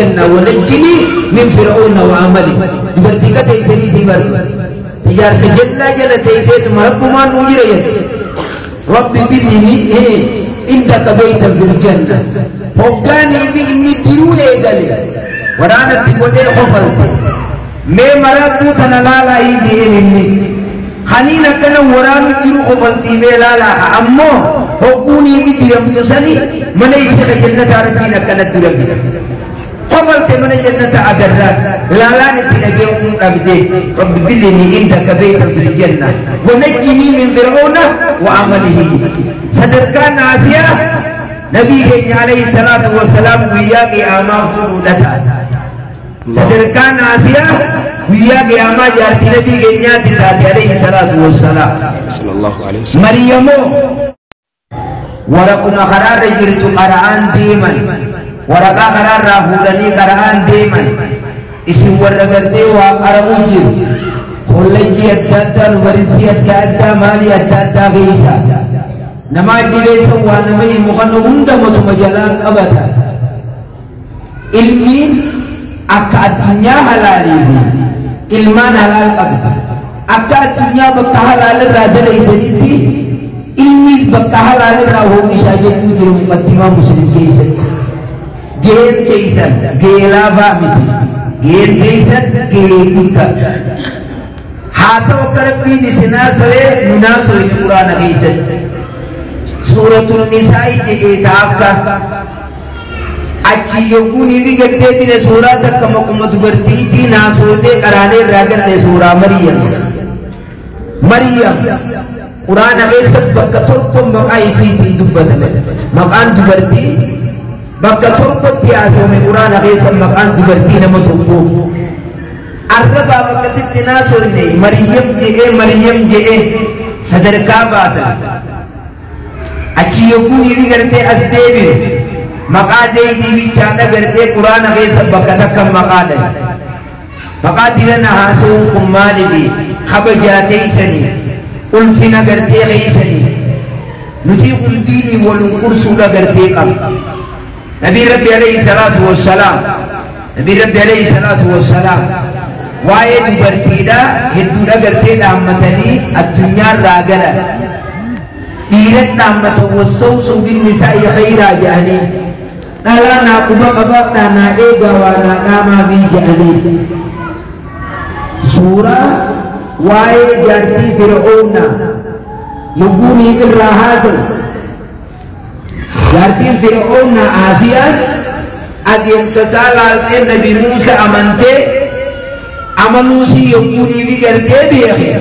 الجنة ونجني من فرعون وعمله دبرتي كتيسني دبر تجار سجلنا جل تيسيت مرب ما نوجر ربي بني عندك بيتا في الجنة وقاني بإني دروي قال ورانا تقولي خفرت ما مراتو تنلالا يجيني خانينا كنا ورانا جرو خفرتي ميلالا أمو هقوني بدرم تسني من يسيق جنة ربنا كنا دربي خفرت من جنة أقرر لا نتنجيهم أبدي رب بلني عندك بيتا في الجنة ونجني من فرعون وعمله صدركان آسيا نبي عليه الصلاة والسلام وياك آما فرودتا صدركان آسيا وياك آما جارتي نبي عليه الصلاة والسلام صلى الله عليه وسلم مريم ورقنا قرار جرت قرآن ديما ورقا قرار رافودني قرآن ديما اسم ورقرتي وقرأون جر خلجي التاتا ورزي التاتا مالي التاتا غيسا نما جلسا ونمي مغنى هندمة مجالات أبدا علمين أكا الدنيا حلالي علمان حلال أبدا أكا الدنيا بكا حلال الرادل إبنتي علمي بكا حلال الراهو إشاجة يدر مقدمة مسلم كيسا جيل كيسا جيلا فامتي جيل كيسا جيل كيسا حاسا وكربي نسنا سوى مناسو القرآن كيسا سورة النساء جئتاكا أجي يقولي بيجتة من سورة كما كم تبرتي ناسوته كرانه راجل سورة مريم قرآن غير بكتور كم بقايسي تندبنا مكان تبرتي بكتور كتياسو من قرآن غير مكان تبرتي نمتوكو الربا بكسيت ناسوني مريم جئ صدركا باسا أشي يكون يرجع أسديبي مقادي دي بيشانا قرتي قرآن غير سبكتا كم مقادي مقادينا هاسو كمالي دي خبجاتي سني ألفنا قرتي غي سني نتي الديني والقرسولا قرتي كم نبي ربي عليه الصلاة والسلام وايد برتيدا هدونا قرتي دامتني الدنيا راقلا ديرت نامة وستو سوق النساء خيرا جاني نالا ناقوبا قبقنا نائقا وانا ناما بي جاني سورة واي جارتي فرعون يقولي بالرهاسل جارتي فرعون آسيا أدين سسالال النبي موسى أمنتي أمنوسي يقولي بقرتي بيخير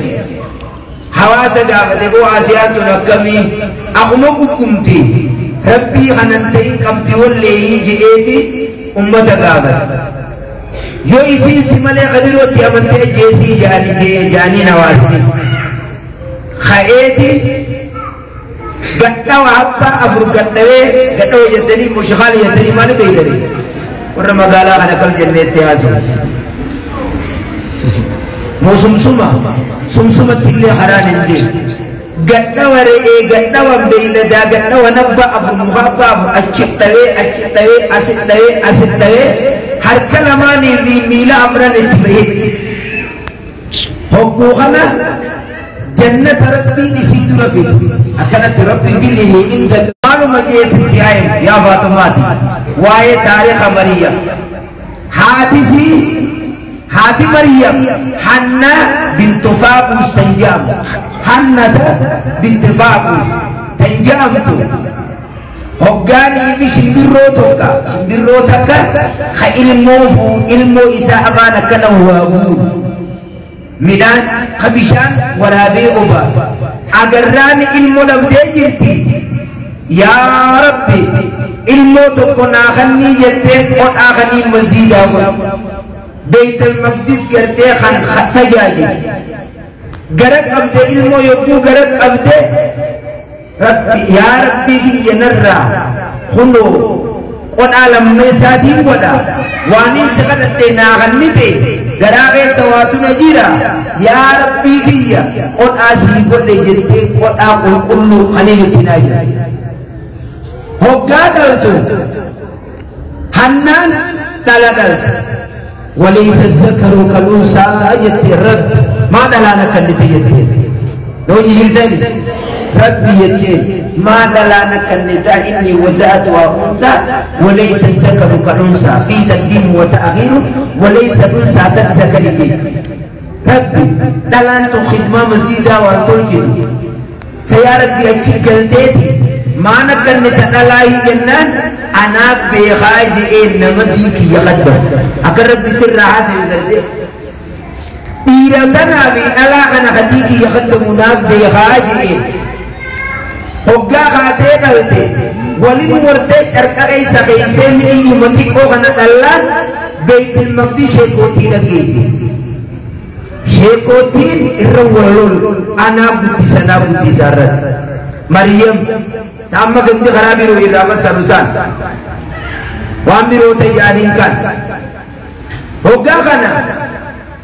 حواسا قابل ابو آسيات نكمي أخمق كمتي ربي خننتين قبضي واللي يجئيتي أمتا قابل يو إسي سمالي قبيروتي أمنتي جيسي جاني نواسي خائيتي قطع وحبا أفرقتنوي قطع يتني مشغال يتني مالي بيدري ورما قالا خلقل جنة تياسو مو سمسمة تلي حران انديس قطع ورئي قطع وبينا دا قطع ونبا أبو مغابا أجتوي أستوي هر كلماني في ميلا أمران اتبهي حقوقنا جنة ربي نسيد ربي أكنت ربي بلي عندك معلوم جيس الكيائم يا فاطماتي واي تاريخ مريم هاتي مريم حنة بنت فاقوس تنجام حنة بنت فاقوس تنجامتو هقاني شمبروتك خا ilmo isa amana kana wagu midaan khabishan warabe oba agarrani ilmo labde jirti ya rabbi ilmo to kona khanni jette on akhani mazida wa بيت المقدس قرتي خان خطجاجي غرق أبدي إلمو يبو غرق أبدي ربي يا ربي ينرى خلو قد عالم ميساتين قدا واني سقطت ناغنتي غراغي سواتنا جيرا يا ربي قد آسي قد جرتي قد آقل كل قليل تناجي هقا قلتو حنان دلدل وليس الذكر كالأنثى يترد ما دلانا كنتي يتين لو يجلدني ربي يتين ما دلانا كنتا إني ودعت وأنثى وليس الذكر كالأنثى في تقديم وتأخير وليس الأنثى كالذكر ربي دلان تو خدمة مزيدة وتلقي saya Rabbi achi galteeti maana kanne tadalaahi jennaan anaaf beekaa je'een nama diikii yakadda akka Rabbi sirraa haasa'e garte dhiira tanaa fi dhalaa kana hadiikii yakaddamu naaf beekaa je'een hoggaa kaatee dhalte waliin wartee carqa keessa keeysee mi'iyyuma xiqqoo kana dhallaan beeytil maqdii sheekootii dhageesse sheekotiin irra walol anaa guddisa irratti Maryam amma ganti karaa biroo irraa masarutaan waan biroo ta'e yaadiin kan hoggaa kana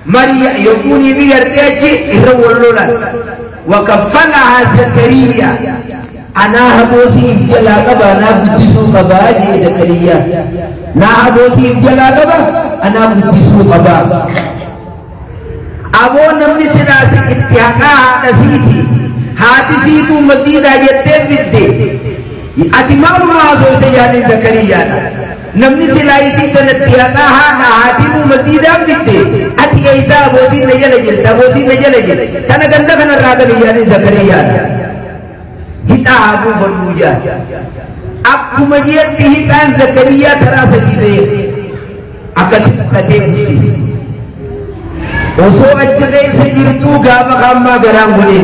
Maryam yommuunii fi gartee achi irra walolan wakaffalahaa Zakariyaa anaa haboosiif jalaa qaba anaa guddisuu qabaa jee Zakariyaa naa haboosiif jalaa qaba anaa guddisuu qabaa أبو نمني سلاسي اتحاقا هذا سيتي هاتي سيتو مزيدا يتين بدي اتمام ما سويت يعني زكريا نمني سلاسي اتحاقا هذا هاتي مزيدا بدي اتي ايسا بوسي نجل جل تبوسي نجل جل تانا گندا كنا راغل يعني زكريا هتا ابو فرموجا اكو مجيت هتا زكريا ترى سجده اكسي تتي وسو أجلس سجرتو غابا خامما غرام بولي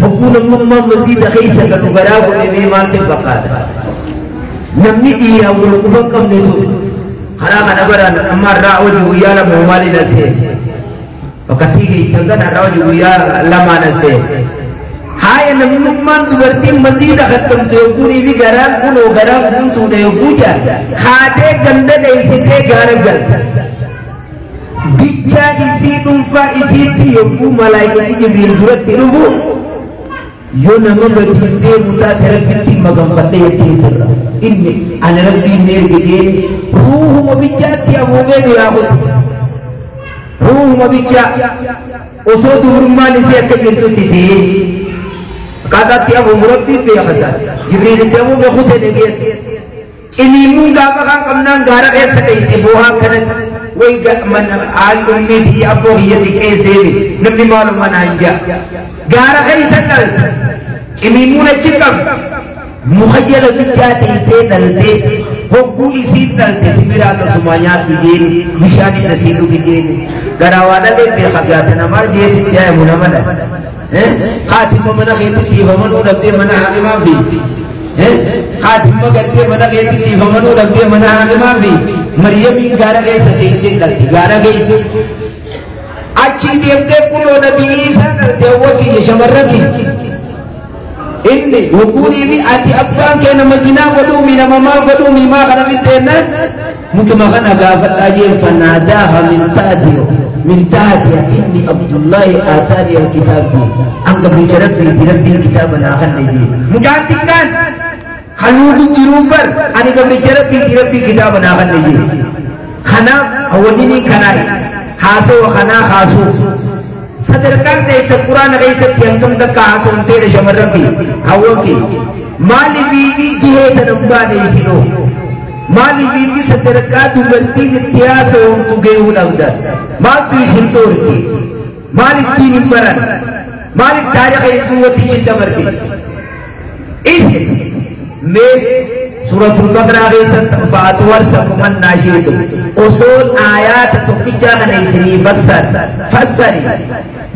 حكونا مما مزيد خيسا كنو غرام بولي ميما سبقا نمني إيرا ولقبا كم ندو خلاقا نبرا أما راو جويا لمهمالي نسي وكثير إيسا راو جويا لما نسي هاي نمما دورتي مزيد ختم تيوكوري بي غرام كنو غرام كنو تيوكوجا خاتي گنده نيسي غرام گل bicha isi dumfa isi tiyoku malaikati Jibril durat tirubu yo nama badinde muta terakkiti magam fatte yetti sirra inni ana rabbi nergede ruhu mabijati abuge dirabut ruhu mabija oso durmani se akirtu titi kata tiabu murabbi be khasa Jibril tiabu be khute nege ini munga makan kamnang gara esa kaiti boha kanan ويجا من آل أمتي أبوه يدي كيسيري نبني معلوم من أنجا غارة خيسا نل كميمونة چكم مخجل بجاتي سي نلتے حقو اسی نلتے تبیرات سمانیات بگین مشانی نسیلو بگین غراوانا لے بے خبیات نمار جیسی جائے منامد خاتم من خیتی تیفمنو ربدے من حاقما بھی خاتم کرتے منا گئی تھی ہمنو رب دے منا آگما بھی مریم این گارا گئی ستے سے کرتی گارا گئی سے اچھی دیمتے کلو نبی عیسیٰ کرتے ہوا کہ یہ شمر ربی inni hukuni bi ati abdan kena mazina walumi na mama walumi ma kana mitena mtu magana gafata je fanadaha min tahtiha inni abdullah atani alkitab anga bijarabbi rabbi kitabana khanni mujatikan khaludu dirumbar ani ga bijarabbi kitabana khanni khana awalini khanai haso khana khasu सदरकार दे सब कुरान गई सब यंगम का कहा सुनते रे शमरबी हावो की माली बीवी जिहे तनम्बा नहीं सिलो माली बीवी सदरकार दुबंती नित्यास हो तुगे उलंदर माल तू सिंतोर की मालिक तीन बरन मालिक तारीख दुवती चिंता बरसी इस में सूरतुल बकरा गई सत बातवर सब मन नाशीद उसूल आयात तो किचा नहीं सही बसर फसरी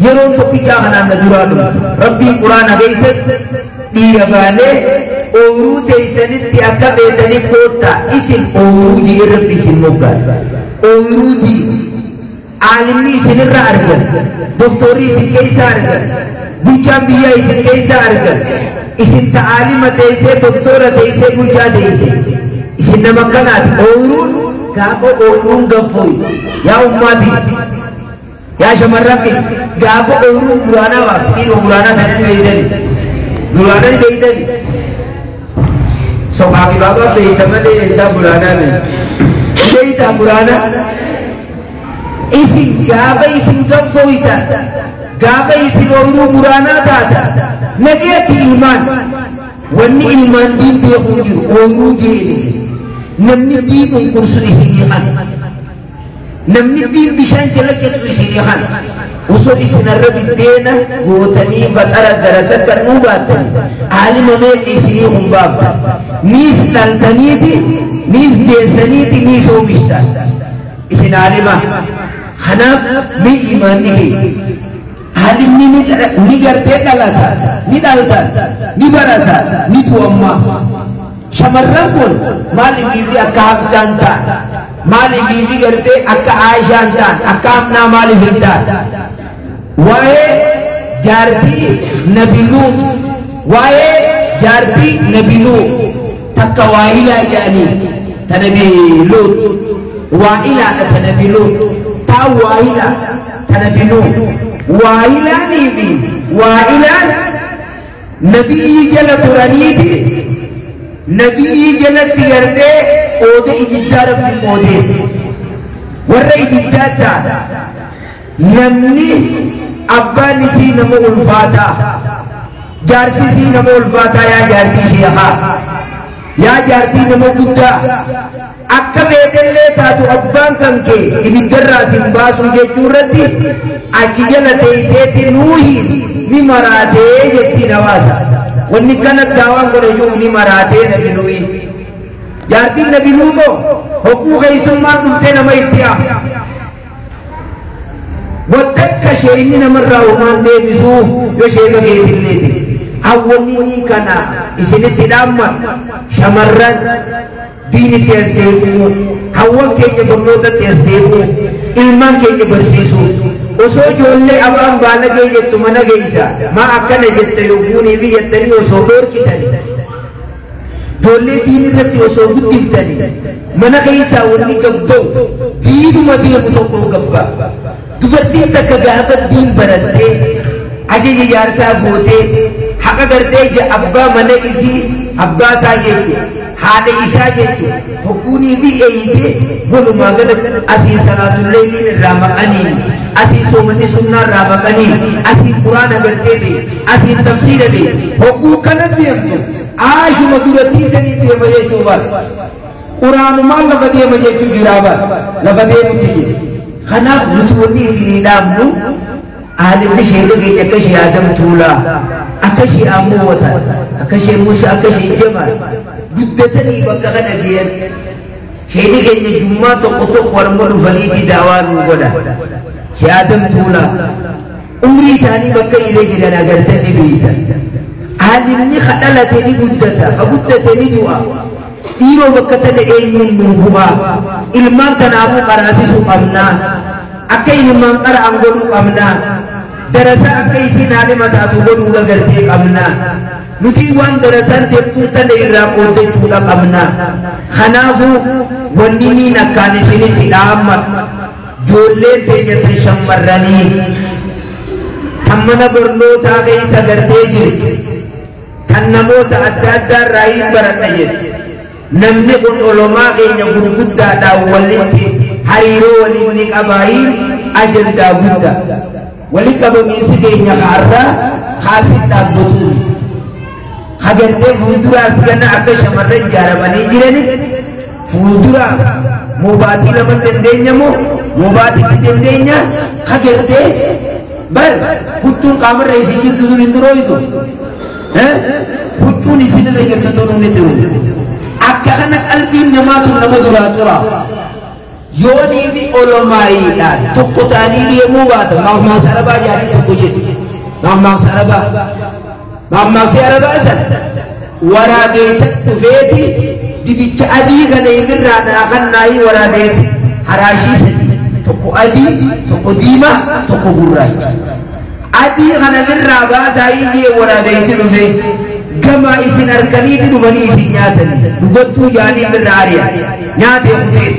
यरो तो किचा खाना नजुरालू रब्बी कुरान गई से दीरगाले ओरू तेसनी त्यागा बेतनी कोटा इसिल ओरू जी रब्बी सिमुका ओरू जी आलिमी सिनरा अर्गन डॉक्टरी से कैसा अर्गन बुचा बिया इसे कैसा अर्गन इसिन तालीम तेसे डॉक्टर तेसे बुचा तेसे इसिन नमकनात ओरू गाबो ओरू गफोई या उम्मती या शमरकी गाबो ओरू पुराना वाफीर पुराना धन बेइदल सो बाकी बाबा बेइतमले ऐसा पुराना नहीं beektaa quraana isin gaafa isin gaffooyta gaafa isin ooyiruu quraanaa taata nageetti ilmaan wanni ilmaan diin beekuu jiru ooyiruu jeeni namni diin unkursu isinii kan namni diin bishaan jala kennu isinii kan usoo isin arra biddeena gootanii baqara darasa kan nuu baattanii aalima meeqa isinii hun baafta niis dhaltaniiti niis deessaniiti niis oomishta isin aalima kanaaf mi imaanni kee aalimni ni gartee dhalata ni dhalta ni barata ni tu'ammaaf shamarran kun maaliif akka Habsaan ta'an maaliif gartee akka Aishaan ta'an akka Amnaa maaliif hin ta'an waa'ee jaartii Nabi Luut waa'ee jaartii Nabi Luut takka waa'ilaa jedhanii ta Nabi Luut waa'ilaadha ta Nabi Luut ta waa'ilaa ta Nabi Luut waa'ilaanii fi waa'ilaan nabiyyi jala turaniiti nabiyyi jalatti gartee oode ibiddaa rabbi oodee warra ibiddaa ta'a namni abbaan isii nama ulfaataa jaarsi isii nama ulfaataa yaa jaartii sheekaa yaa jaartii nama guddaa akka beekallee taatu abbaan kan kee ibiddarraa sin baasuu jechuu irratti achi jala teesseetti nuuhi ni maraatee jetti nawaasa wanni kana daawaan godhe jiru ni maraatee nabi nuuhi jaartiin nabi nuutoo hogguu keessummaan dhuftee nama itti aamu watakka sheeyni namarraa uumaan deebisuu yoo sheega geetilleeti awwanni ni kana isinitti dhaamma shamarran diinitti as deebi'u hawwan keenya barnootatti as deebi'u ilmaan keenya barsiisu osoo ijoollee abaan baala gee jettu mana geessa maa akkana jette yogguunii fi jettanii osoo dhoorkitani ijoollee diinirratti osoo guddiftani mana keessaa wanni gabdoo diinuma deemu tokko gabba dubartiin takka gaafa diin barattee ajaja jaarsaa gootee haqa gartee abbaa mana isii abbaa isaa jechu haadha isaa jechu hogguunii fi eeyite walumaa gala asii salaatulleeliin irraa maqanii asii soomanni sunnaa irraa maqanii asii quraana gartee be asii tafsiira be hogguu kana deemtu aashuma durattii sanii deema jechuu bar quraanumaan lafa deema jechuu jiraa bar lafa deemutti jira kanaaf nuti wanni isinii dhaabnu aalimni sheeka keenya akka shee Adam Tuulaa akka shee Ammuwata akka shee Musaa akka shee Jamaal guddatanii bakka kana geeyyan sheeni keenya jummaa tokko tokko warma dhufaniiti daawaa nuu godha shee Adam Tuulaa umrii isaanii bakka irra jiran agartanii beeyta aalimni kadhalate ni guddata ka guddate ni du'a dhiiroo bakka tana eenyuun nuu bu'aa ilmaan kanaafuu qaraasisuu qabnaa akka ilmaan qara'an godhuu qabnaa darasaa akka isiin aalima taatu godhuu gartee qabnaa nuti waan darasaan teessuu tana irraa qooddachuudha qabnaa kanaafuu wanni niin akkaan isinitti dhaamma ijoolleen teenya tan shammarranii tan mana barnootaa keessa gartee jirti tan namoota adda addaa irraa hin baradha jedhe namni kun olomaa keenya gurguddaadhaan walitti hariiroo waliin ni qabaayin ajandaa guddaa wali qabamiinsi keenya kaarraa kaasin dhaabbatuun hagartee fuulduraas gana akka shamarran ijaaramanii jirani fuulduraas mubaatii lama dandeenya moo mubaatiitti dandeenya hagartee bar huccuun qaamarra isin jirtu sun hin durooytu huccuun isinirra jirtu tun hin durooytu akka kana qalbiin namaatu nama duraa tura yoonii fi olomaayiidhaan tokko ta'anii deemuu baata maammaaksa arabaa jaanii tokko jedhu maammaaksa arabaa san waraabeessatti dhufeeti dibicha adii kana ibirraa naaqannaayii waraabeessi haraashii sadii tokko adii tokko diimaa tokko gurraacha adii kana birraa baasaayii jee waraabeessi dhufe gama isin harkaniiti dhumanii isin nyaatanii dhugattuu jaanii birraa ari'a nyaatee kutee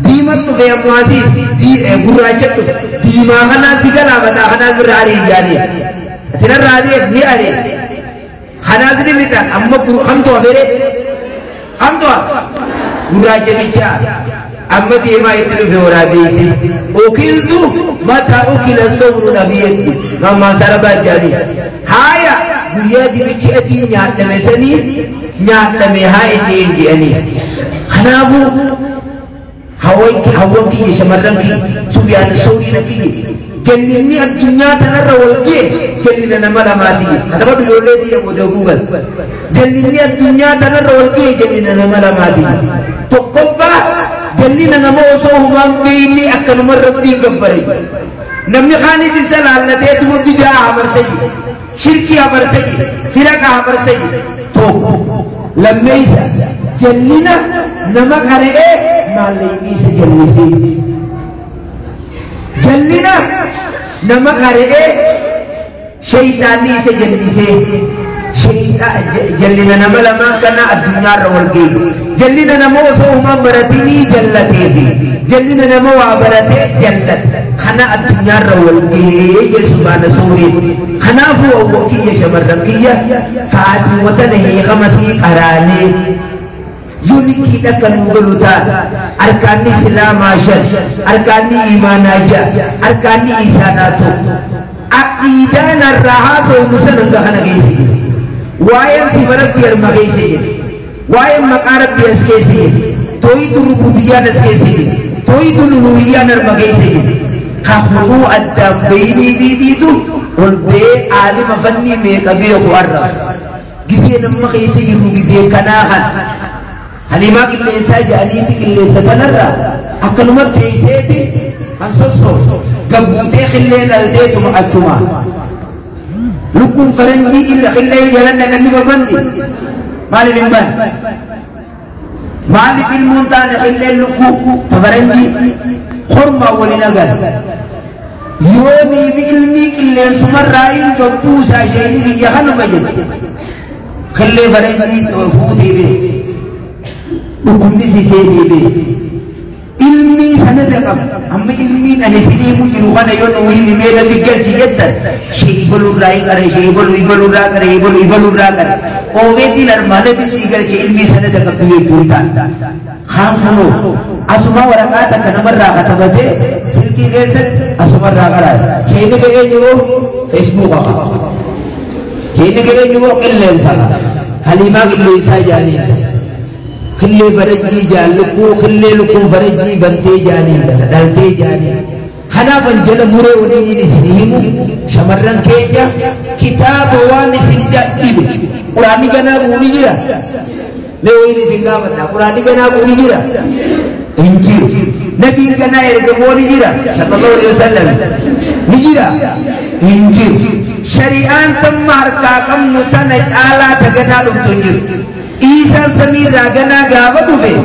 diimat dhufe ammaasiis gurraacha dhufe diimaa kanaa si galaafataa kanaas birraa ari'a jaanii atinarraa deef ni ari'a kanaas ni fixan amma kamtu hafere kamtu gurraacha bichaa أما ديما يتلو في وراديسي أكلت متى أكل الصبر نبيتي مما سربا جاني هايا بيادي بيجي نيات لمسني نيات لمي هاي دين جاني خنابو هواكي يشمرنكي سفيان الثوري نكي جنني الدنيا تنرى والجي جنننا ملاماتي هذا ما بيقول لي يا مودو جوجل جنني الدنيا تنرى والجي جنننا ملاماتي تقبل جنننا نموسو هم بيني أكن مرة بين جبري نمني خاني تسأل على نتيجة مبتدأ عبر سيد شركي عبر سيد فرق عبر سيد تو لما يسأل جنننا نما كره مالي से जल्दी से जल्दी ना नमक हरे शैतानी से जल्दी से जल्दी ना नमक लमा करना दुनिया रोल के जल्दी ना नमो सो उमा बरतीनी जल्लते भी जल्दी ना नमो आबरते जल्लत खाना दुनिया रोल के ये सुभान सूरी खाना वो की ये शमरन की ये फातिमा नहीं खमसी कराने Yuniki akan menggeluta arkani Islam asyad arkani iman aja arkani isanatu aqidah narraha so musan enggak kana gesi wayan si barak biar magesi wayan makarab biar skesi toy tu rububiyah skesi toy tu uluhiyah nar magesi kahulu adam baini bibi tu ulbe alim fanni me kabiyo ko arras gisi nam magesi yu gisi kanahan Halimah kille saja aniti kille satanara akanumat teiseti ansoso gabute kille nalde tuma achuma lukum faranji illa kille jalan dengan lima bandi mali bin ban mali bin muntan kille luku faranji khurma walinagal yoni bi ilmi kille sumarrain gabu sa shayni yahanu majid kille faranji futi bi hukum si sedi ilmi sanada kam amma ilmi ane sini mu jiru kana yon ilmi me da bigal jiyata shay balu rai kare shay balu ra kare balu ra kare o veti lar mane bi sigal ke ilmi sanada kam tuye punta khamno asuma warakata kana marra kata bate silki geset asuma ra kara shay ne ge jo facebook ka shay ne ge jo kellen sa halima gille sa jani खिल्ले फरजी जान लुकू खिल्ले लुकू फरजी बनते जाने डलते जाने खाना पंजल मुरे उन्हीं निस्निहिमु शमरन केजा किताब वा निसिंजा इबु पुरानी गना बुनी जिरा ले वही निसिंगा बता पुरानी गना बुनी जिरा इंजीर नबी गना एरगे बोनी जिरा सल्लल्लाहु अलैहि वसल्लम निजिरा इंजीर शरीआन तम्मार का कम नुतन आला तगना लुतुंजिर Isa samir ragana gawa dufe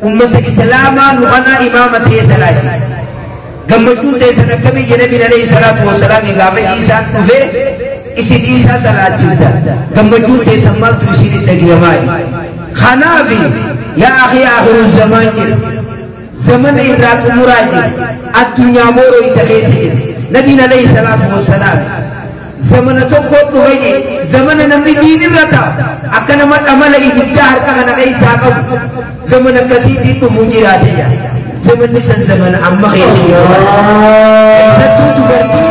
ummat islama nuhana imamat ye salati gammachun de sana kami nabi alayhi salatu wassalam gawa isa dufe isin isa salat juda gammachun de samma tu isin lagi amai khana bi ya akhi akhir zaman zaman irrat muraji ad-dunya moro itakhisi nabi alayhi salatu wassalam zaman to ko duhe zaman namni din rata akan amat amal ibdah kana kai saqab zaman kasiti tu mujirat ya zaman nisan zaman amma khisi satu tu berti